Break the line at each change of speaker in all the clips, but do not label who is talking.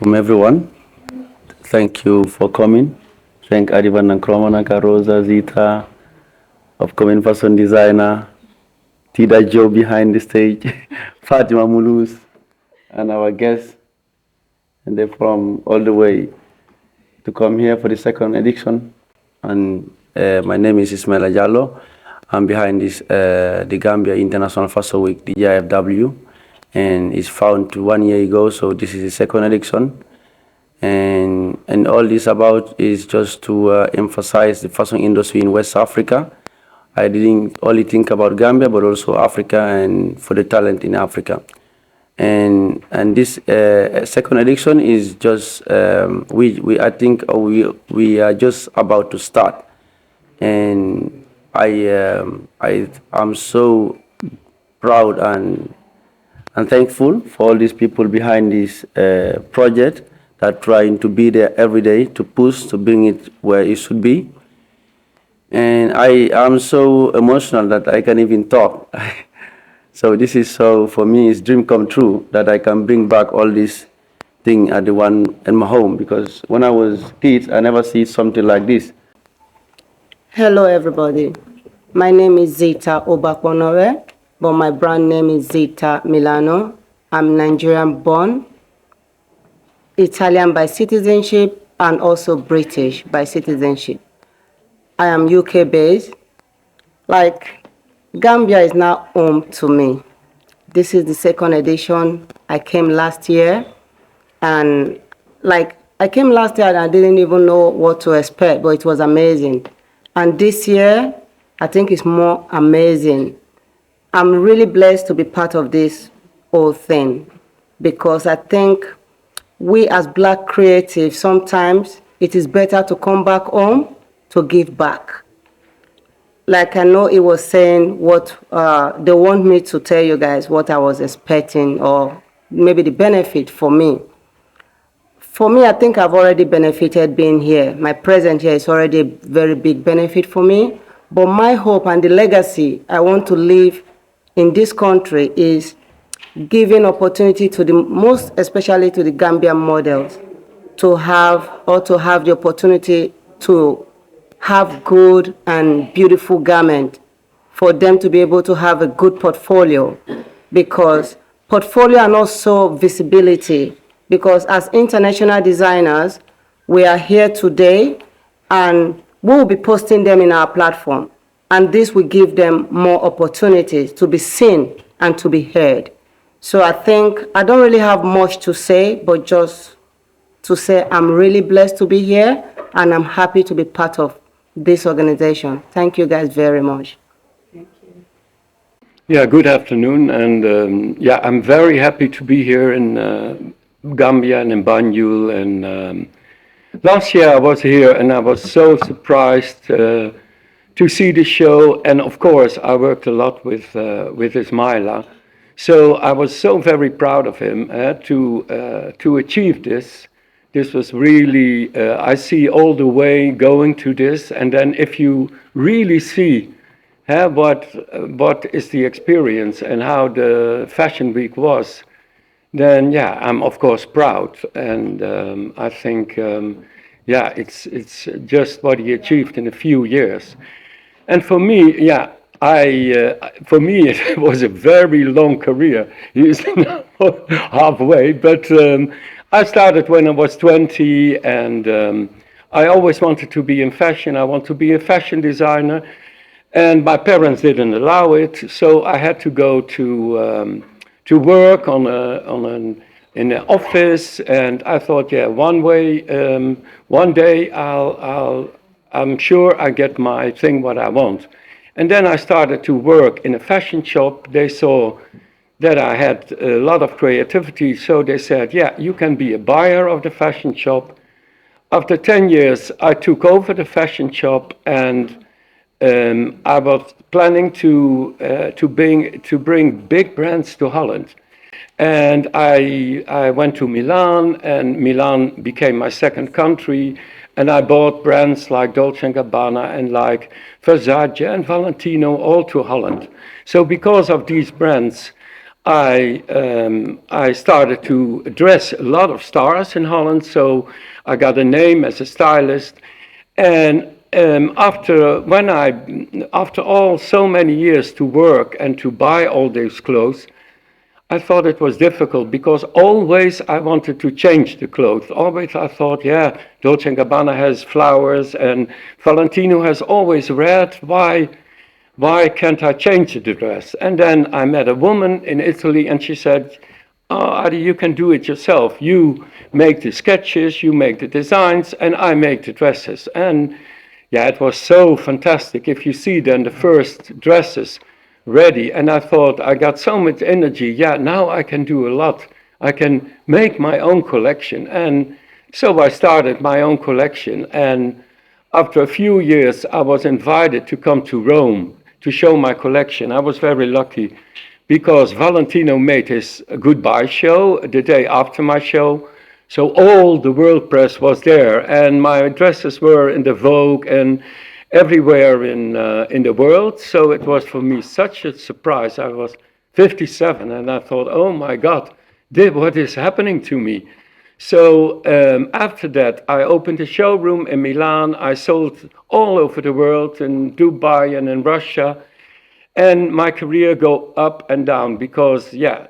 From everyone. Thank you for coming. Thank Adivan and Kromanaka, Rosa, Zita, upcoming fashion designer, Tida Joe behind the stage, Fatima Mulus, and our guests, and they're from all the way to come here for the second edition. And my name is Ismail Ajallo. I'm behind this, the Gambia International Fashion Week, the GIFW, and it's found 1 year ago, so this is the second edition. And all this about is just to emphasize the fashion industry in West Africa. I didn't only think about Gambia, but also Africa and for the talent in Africa. And this second edition is just I think we are just about to start, and I'm so proud and thankful for all these people behind this project that trying to be there every day to push to bring it where it should be. And I am so emotional that I can't even talk. So this is so, for me, it's dream come true that I can bring back all this thing at the one in my home, because when I was kids, I never see something like this.
Hello, everybody. My name is Zita Obakwanore, but my brand name is Zita Milano. I'm Nigerian born, Italian by citizenship, and also British by citizenship. I am UK based. Gambia is now home to me. This is the second edition. I came last year, and I came last year and I didn't even know what to expect, but it was amazing. And this year, I think it's more amazing. I'm really blessed to be part of this whole thing, because I think we as Black creatives, sometimes it is better to come back home to give back. Like I know it was saying what they want me to tell you guys what I was expecting, or maybe the benefit for me. For me, I think I've already benefited being here. My presence here is already a very big benefit for me. But my hope and the legacy I want to leave in this country is giving opportunity to the most, especially to the Gambian models, to have the opportunity to have good and beautiful garment, for them to be able to have a good portfolio, because portfolio and also visibility, because as international designers, we are here today and we will be posting them in our platform, and this will give them more opportunities to be seen and to be heard. So I think I don't really have much to say, but just to say I'm really blessed to be here and I'm happy to be part of this organization. Thank you guys very much.
Thank you. Yeah, good afternoon. And I'm very happy to be here in Gambia and in Banjul. And last year I was here and I was so surprised to see the show. And of course, I worked a lot with Ismaila. So I was so very proud of him to achieve this. This was really, I see all the way going to this. And then if you really see what is the experience and how the Fashion Week was, then yeah, I'm of course proud. And I think, it's just what he achieved in a few years. And for me, for me, it was a very long career. He is now halfway, but I started when I was 20, and I always wanted to be in fashion. I want to be a fashion designer, and my parents didn't allow it, so I had to go to work in an office. And I thought, one day I'm sure I get my thing what I want. And then I started to work in a fashion shop. They saw that I had a lot of creativity, so they said, yeah, you can be a buyer of the fashion shop. After 10 years, I took over the fashion shop, and I was planning to bring big brands to Holland. And I went to Milan, and Milan became my second country. And I bought brands like Dolce & Gabbana and like Versace and Valentino all to Holland. So because of these brands, I started to dress a lot of stars in Holland, so I got a name as a stylist. And after all so many years to work and to buy all these clothes, I thought it was difficult because always I wanted to change the clothes. Always I thought, yeah, Dolce & Gabbana has flowers and Valentino has always red. Why can't I change the dress? And then I met a woman in Italy and she said, oh, Adi, you can do it yourself. You make the sketches, you make the designs, and I make the dresses. And yeah, it was so fantastic. If you see then the first dresses ready, and I thought I got so much energy. Yeah, now I can do a lot. I can make my own collection. And so I started my own collection. And after a few years, I was invited to come to Rome to show my collection. I was very lucky because Valentino made his goodbye show the day after my show. So all the world press was there, and my dresses were in the Vogue and everywhere in the world. So it was for me such a surprise. I was 57, and I thought, oh my God, what is happening to me? So after that, I opened a showroom in Milan. I sold all over the world, in Dubai and in Russia. And my career go up and down because, yeah,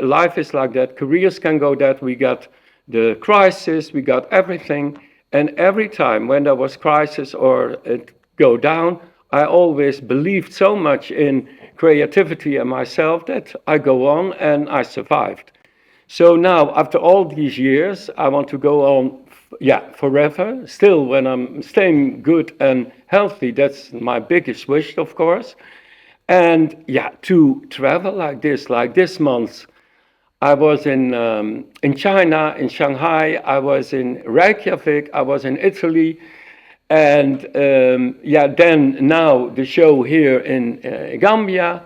life is like that. Careers can go that. We got the crisis, we got everything. And every time when there was crisis or it go down, I always believed so much in creativity and myself that I go on and I survived. So now, after all these years, I want to go on, yeah, forever. Still, when I'm staying good and healthy, that's my biggest wish, of course. And yeah, to travel like this month, I was in China, in Shanghai, I was in Reykjavik, I was in Italy, and yeah, then now the show here in Gambia.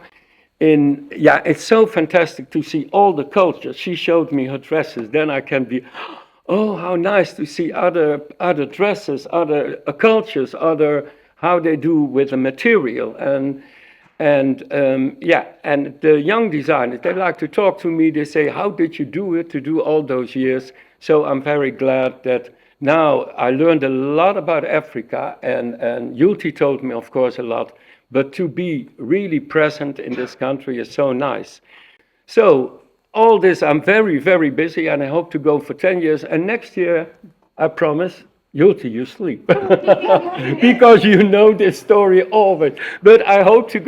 Yeah, it's so fantastic to see all the cultures. She showed me her dresses. Then I can be, oh, how nice to see other dresses, other cultures, other how they do with the material and yeah, and the young designers, they like to talk to me. They say, how did you do it to do all those years? So I'm very glad that now I learned a lot about Africa, and Yulti told me, of course, a lot. But to be really present in this country is so nice. So all this, I'm very, very busy, and I hope to go for 10 years. And next year, I promise, Yulti, you sleep. Because you know this story always. But I hope to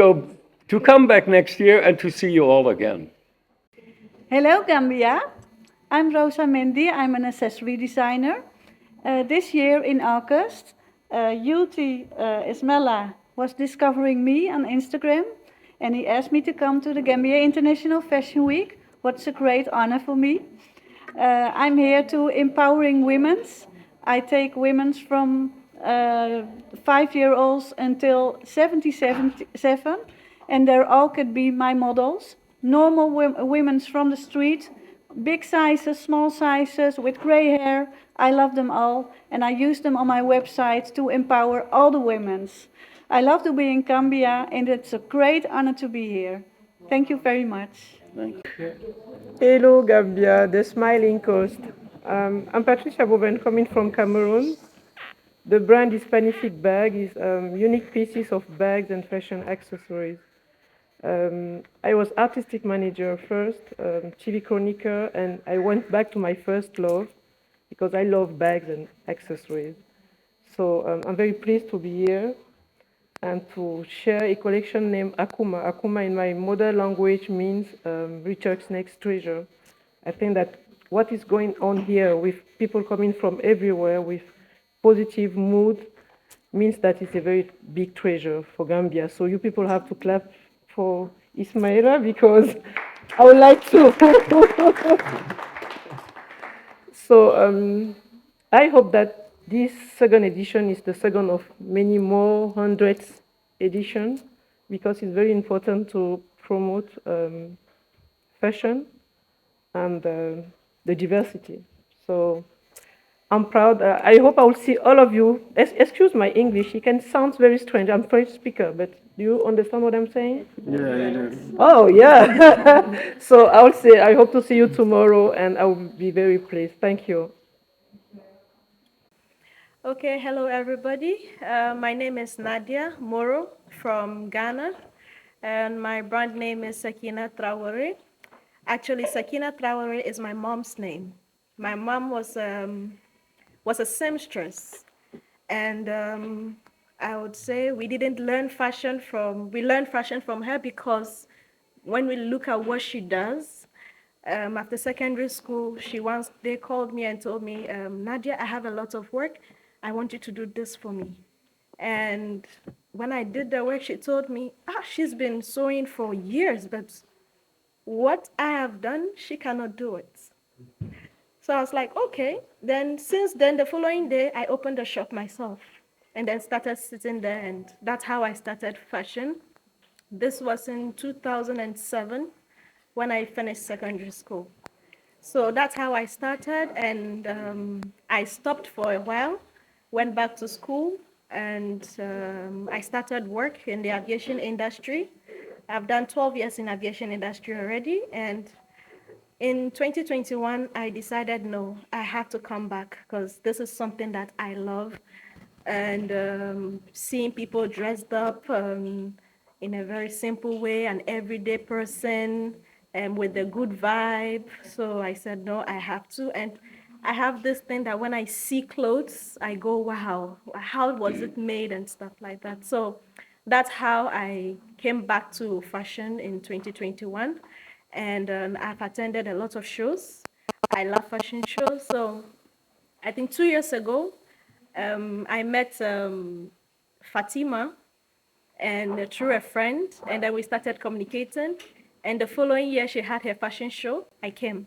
come back next year and to see you all again.
Hello, Gambia. I'm Rosa Mendy. I'm an accessory designer. This year in August, Yulti Ismella was discovering me on Instagram, and he asked me to come to the Gambia International Fashion Week. What's a great honor for me. I'm here to empowering women. I take women from 5-year-olds until 77, and they all could be my models. Normal women from the street, big sizes, small sizes, with gray hair. I love them all, and I use them on my website to empower all the women. I love to be in Gambia, and it's a great honor to be here. Thank you very much.
Hello, Gambia, the smiling coast. I'm Patricia Boben, coming from Cameroon. The brand is Panific Bag, is unique pieces of bags and fashion accessories. I was artistic manager first, TV chroniqueur, and I went back to my first love because I love bags and accessories. So I'm very pleased to be here and to share a collection named Akuma. Akuma in my mother language means Richard's next treasure. I think that what is going on here with people coming from everywhere with positive mood means that it's a very big treasure for Gambia. So you people have to clap for Ismaila because I would like to. So I hope that this second edition is the second of many more hundreds edition because it's very important to promote fashion and the diversity. So I'm proud. I hope I will see all of you. Excuse my English. It can sound very strange. I'm French speaker, but do you understand what I'm saying?
Yeah, I do.
Oh, yeah. So I will say I hope to see you tomorrow, and I will be very pleased. Thank you.
Okay, hello everybody. My name is Nadia Moro from Ghana, and my brand name is Sakina Traore. Actually, Sakina Traore is my mom's name. My mom was a seamstress, and I would say we learned fashion from her because when we look at what she does, after secondary school, they called me and told me, Nadia, I have a lot of work. I want you to do this for me. And when I did the work, she told me, she's been sewing for years, but what I have done, she cannot do it. So I was like, okay. Then since then, the following day, I opened a shop myself and then started sitting there. And that's how I started fashion. This was in 2007 when I finished secondary school. So that's how I started, and I stopped for a while, went back to school, and I started work in the aviation industry. I've done 12 years in aviation industry already, and in 2021, I decided no, I have to come back because this is something that I love, and seeing people dressed up in a very simple way, an everyday person, and with a good vibe. So I said, no, I have to. And I have this thing that when I see clothes, I go, wow, how was it made and stuff like that. So that's how I came back to fashion in 2021. And I've attended a lot of shows. I love fashion shows. So I think 2 years ago, I met Fatima and through a friend, and then we started communicating. And the following year, she had her fashion show. I came,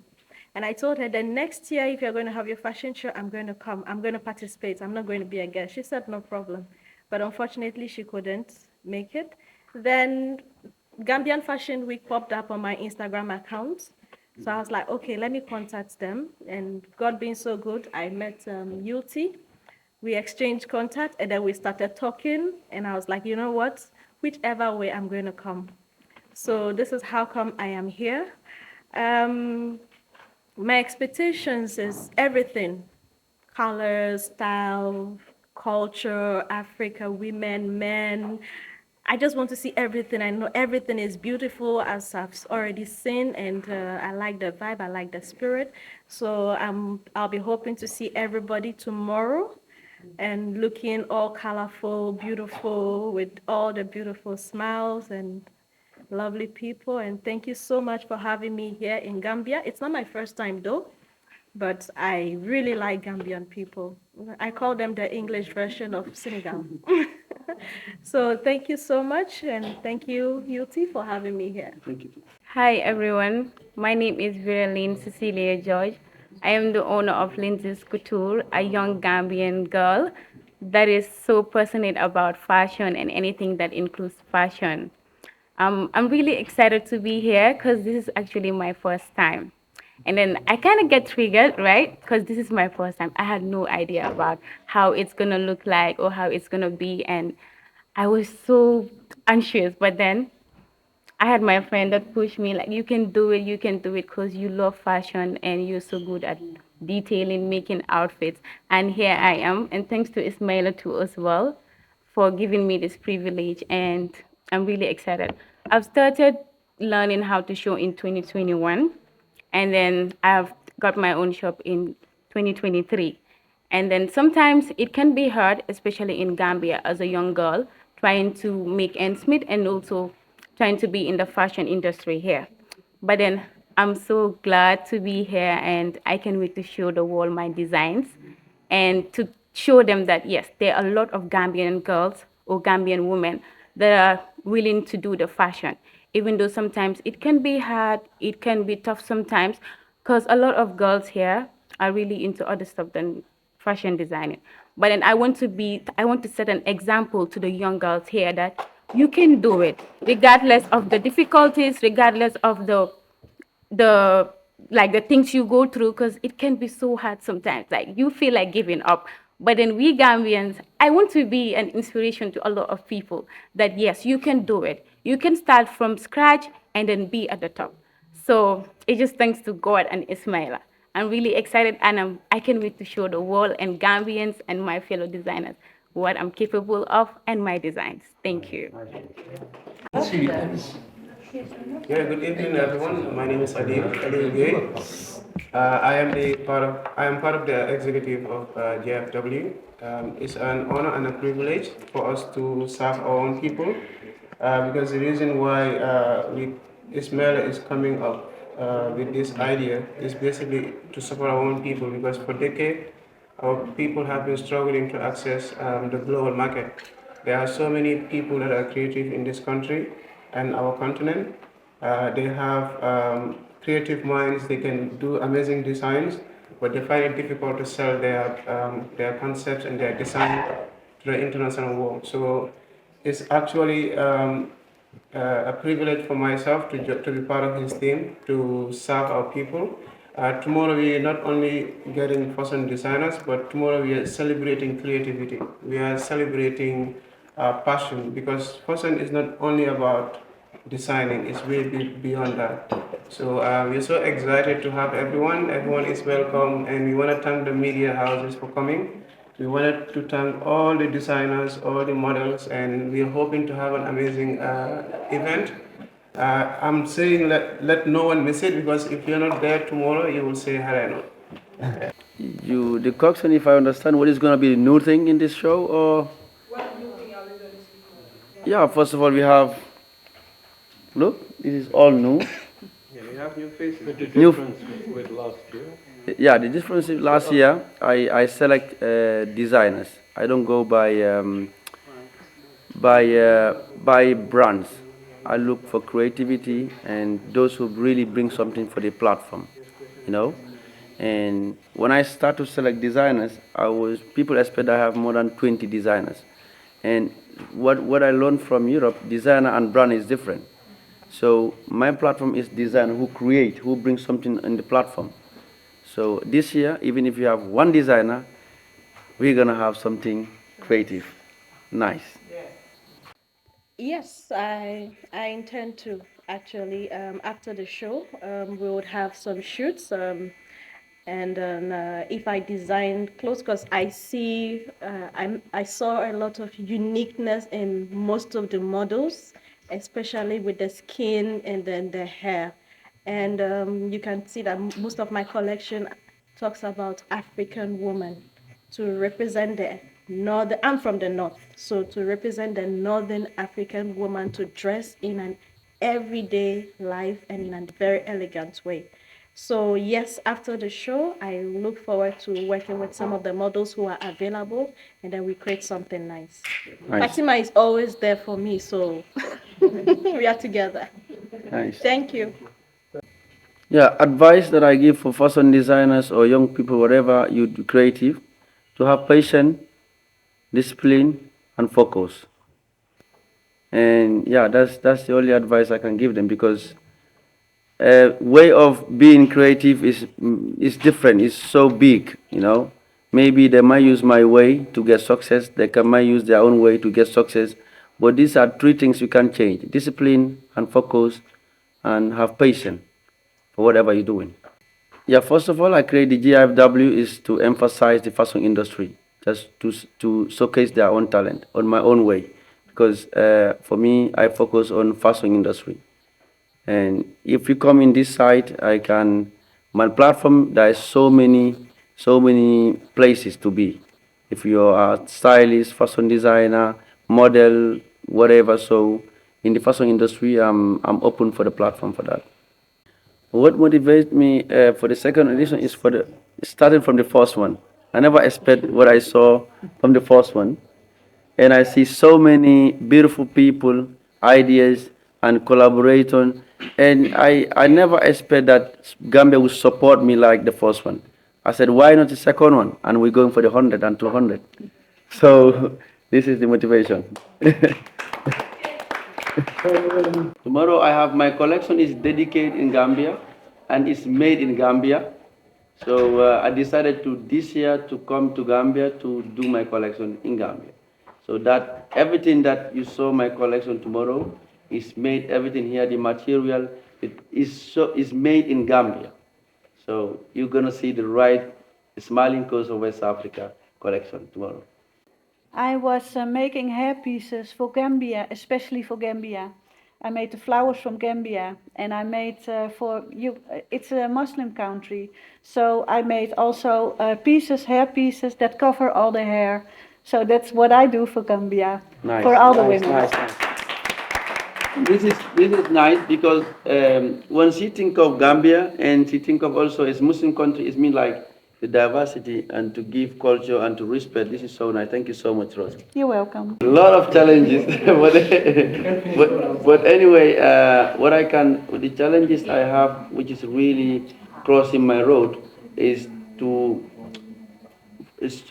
and I told her the next year, if you're going to have your fashion show, I'm going to come. I'm going to participate. I'm not going to be a guest. She said no problem, but unfortunately, she couldn't make it. Then Gambian Fashion Week popped up on my Instagram account. So I was like, okay, let me contact them. And God being so good, I met Yulti. We exchanged contact and then we started talking. And I was like, you know what? Whichever way, I'm going to come. So this is how come I am here. Um, my expectations is everything: colors, style, culture, Africa, women, men. I just want to see everything. I know everything is beautiful as I've already seen, and I like the vibe, I like the spirit. So I'll be hoping to see everybody tomorrow and looking all colorful, beautiful, with all the beautiful smiles and lovely people. And thank you so much for having me here in Gambia. It's not my first time though, but I really like Gambian people. I call them the English version of Senegal. So thank you so much, and thank you, Yuti, for having me here.
Thank you.
Hi everyone, my name is Viraline Cecilia George. I am the owner of Lindsay's Couture, a young Gambian girl that is so passionate about fashion and anything that includes fashion. I'm really excited to be here because this is actually my first time. And then I kind of get triggered, right? Because this is my first time. I had no idea about how it's going to look like or how it's going to be. And I was so anxious. But then I had my friend that pushed me like, you can do it because you love fashion and you're so good at detailing, making outfits. And here I am. And thanks to Ismaila too as well for giving me this privilege. And I'm really excited. I've started learning how to sew in 2021. And then I've got my own shop in 2023. And then sometimes it can be hard, especially in Gambia as a young girl, trying to make ends meet and also trying to be in the fashion industry here. But then I'm so glad to be here and I can wait to show the world my designs and to show them that yes, there are a lot of Gambian girls or Gambian women that are willing to do the fashion, even though sometimes it can be hard, it can be tough sometimes, because a lot of girls here are really into other stuff than fashion designing. But then I want to set an example to the young girls here that you can do it, regardless of the difficulties, regardless of the like the things you go through, because it can be so hard sometimes. Like you feel like giving up. But then we Gambians, I want to be an inspiration to a lot of people that yes, you can do it. You can start from scratch and then be at the top. So it's just thanks to God and Ismaila. I'm really excited, and I can't wait to show the world and Gambians and my fellow designers what I'm capable of and my designs. Thank you.
Yeah, good evening, everyone. My name is Adil Gay. I am part of the executive of JFW. It's an honor and a privilege for us to serve our own people, because the reason why Ismail is coming up with this idea is basically to support our own people, because for decades our people have been struggling to access the global market. There are so many people that are creative in this country and our continent. They have creative minds, they can do amazing designs, but they find it difficult to sell their concepts and their design to the international world. So it's actually a privilege for myself to be part of his team to serve our people. Tomorrow we are not only getting fashion designers, but tomorrow we are celebrating creativity. We are celebrating passion, because fashion is not only about designing, it's way beyond that. So we're so excited to have everyone. Everyone is welcome, and we want to thank the media houses for coming. We wanted to thank all the designers, all the models, and we're hoping to have an amazing event. I'm saying let no one miss it, because if you're not there tomorrow, you will say hello.
The question, if I understand, what is going to be the new thing in this show, or? Yeah, first of all, we have, look, this is all new.
Yeah, we have new faces. But the
New-
difference with last year?
Yeah, the difference is last year, I select designers. I don't go by brands. I look for creativity and those who really bring something for the platform, you know. And when I start to select designers, people expect I have more than 20 designers. And what I learned from Europe, designer and brand is different. So my platform is designer who create, who bring something in the platform. So this year, even if you have one designer, we're gonna have something creative, nice.
Yes, I intend to actually. After the show, we would have some shoots. And then if I design clothes, because I saw a lot of uniqueness in most of the models, especially with the skin and then the hair. And you can see that most of my collection talks about African women to represent the northern. I'm from the north, so to represent the northern African woman to dress in an everyday life and in a very elegant way. So yes, after the show, I look forward to working with some of the models who are available, and then we create something nice.
Nice.
Fatima is always there for me, so we are together.
Nice.
Thank you.
Yeah, advice that I give for fashion designers or young people, whatever you do creative, to have patience, discipline, and focus. And yeah, that's the only advice I can give them, because way of being creative is different. It's so big, you know. Maybe they might use my way to get success. Might use their own way to get success. But these are three things you can change: discipline and focus, and have patience for whatever you're doing. Yeah, first of all, I create the GIFW is to emphasize the fashion industry, just to showcase their own talent on my own way, because for me, I focus on fashion industry. And if you come in this site, my platform, there is so many places to be. If you are a stylist, fashion designer, model, whatever, so in the fashion industry, I'm open for the platform for that. What motivates me for the second edition is starting from the first one. I never expect what I saw from the first one, and I see so many beautiful people, ideas, and collaboration. And I never expect that Gambia would support me like the first one. I said, why not the second one? And we're going for the 100 and 200. So this is the motivation. Tomorrow I have my collection is dedicated in Gambia. and it's made in Gambia. So I decided to this year to come to Gambia to do my collection in Gambia. So that everything that you saw my collection tomorrow is made, everything here, the material, is made in Gambia. So you're gonna see the right Smiling Coast of West Africa collection tomorrow.
I was making hair pieces for Gambia, especially for Gambia. I made the flowers from Gambia, and I made for you. It's a Muslim country, so I made also pieces, hair pieces that cover all the hair. So that's what I do for Gambia,
Nice,
for all the
nice,
women.
nice, nice. This is nice because when she think of Gambia and she think of also as Muslim country, it means like the diversity and to give culture and to respect. This is so nice. Thank you so much, Rose.
You're welcome.
A lot of challenges, but anyway, the challenges I have, which is really crossing my road, is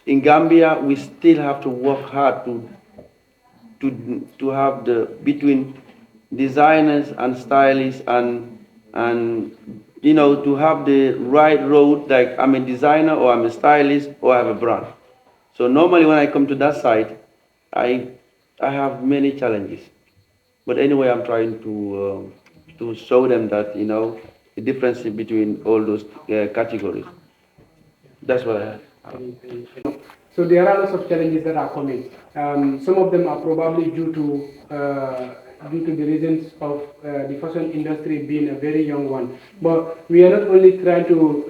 in Gambia we still have to work hard to have the between designers and stylists and to have the right road, like I'm a designer or I'm a stylist or I have a brand. So normally when I come to that side, I have many challenges. But anyway, I'm trying to show them that the difference between all those categories. That's what I have.
So there are lots of challenges that are coming. Some of them are probably due to the reasons of the fashion industry being a very young one. But we are not only trying to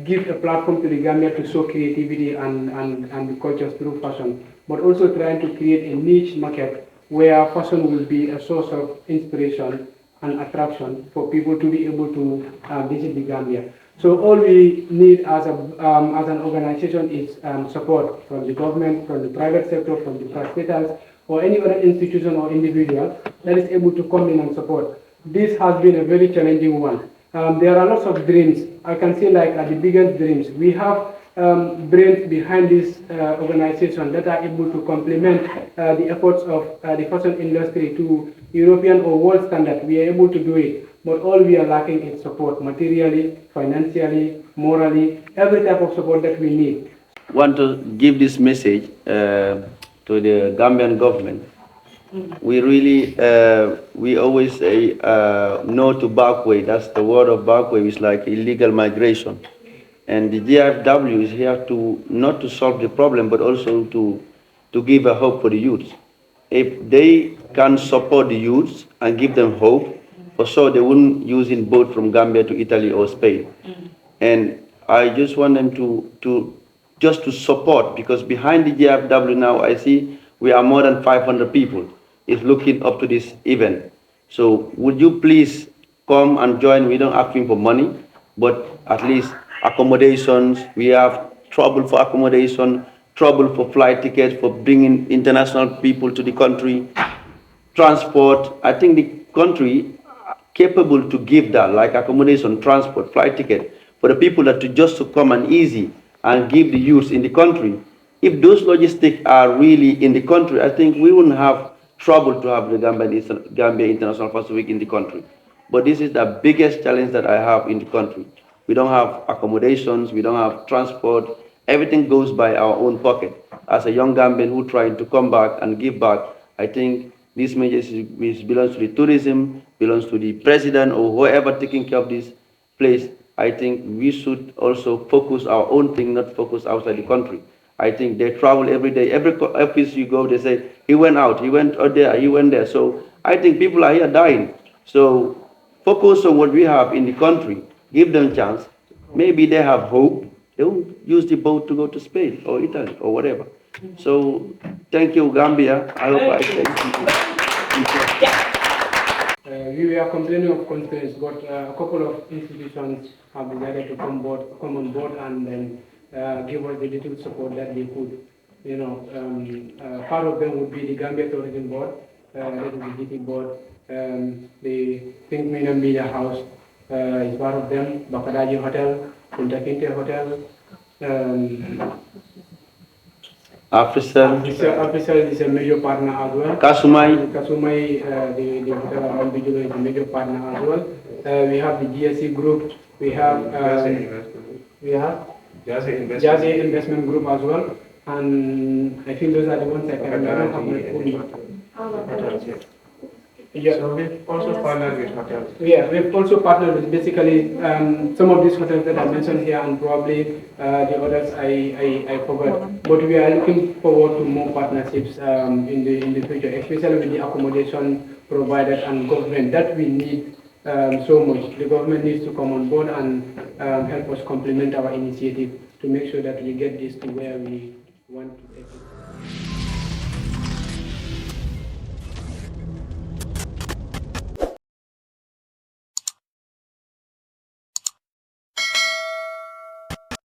give a platform to the Gambia to show creativity and the cultures through fashion, but also trying to create a niche market where fashion will be a source of inspiration and attraction for people to be able to visit the Gambia. So all we need as an organization is support from the government, from the private sector, from the prestataires, or any other institution or individual that is able to come in and support. This has been a very challenging one. There are lots of dreams. I can say like the biggest dreams. We have brains behind this organization that are able to complement the efforts of the fashion industry to European or world standard. We are able to do it. But all we are lacking is support, materially, financially, morally, every type of support that we need.
Want to give this message to the Gambian government. We really, we always say no to backway. That's the word of backway. It's like illegal migration. And the GFW is here to not to solve the problem, but also to give a hope for the youth. If they can support the youth and give them hope, for sure they wouldn't use in boat from Gambia to Italy or Spain. And I just want them to support, because behind the GFW now I see we are more than 500 people is looking up to this event. So would you please come and join? We don't ask for money, but at least accommodations. We have trouble for accommodation, trouble for flight tickets, for bringing international people to the country, transport. I think the country capable to give that, like accommodation, transport, flight ticket, for the people that to come and easy and give the youth in the country. If those logistics are really in the country, I think we wouldn't have trouble to have the Gambia International Fashion Week in the country. But this is the biggest challenge that I have in the country. We don't have accommodations, we don't have transport. Everything goes by our own pocket. As a young Gambian who trying to come back and give back, I think this message belongs to the tourism, belongs to the president or whoever taking care of this place. I think we should also focus our own thing, not focus outside the country. I think they travel every day. Every office you go, they say, he went out, he went out there, he went there. So I think people are here dying. So focus on what we have in the country. Give them a chance. Maybe they have hope. They will use the boat to go to Spain or Italy or whatever. So thank you, Gambia. I hope I thank you.
We were complaining of constraints, but a couple of institutions have decided to come on board and then give us the little support that they could. Part of them would be the Gambia Tourism Board, that is the GT board, the Think Media House is part of them, Bakadaji Hotel, Punta Kinte Hotel,
Africell
is a major partner as well.
Kasumai,
the hotel around Bijulo is a major partner as well. we have the GSC Group, we have Jazzy Investment Group as well, and I think those are the ones I can remember. Yeah.
So we've also partnered with hotels.
Yeah, we've also partnered with basically some of these hotels that I mentioned here, and probably the others I forgot. But we are looking forward to more partnerships in the future, especially with the accommodation providers and government that we need so much. The government needs to come on board and help us complement our initiative to make sure that we get this to where we want to take it.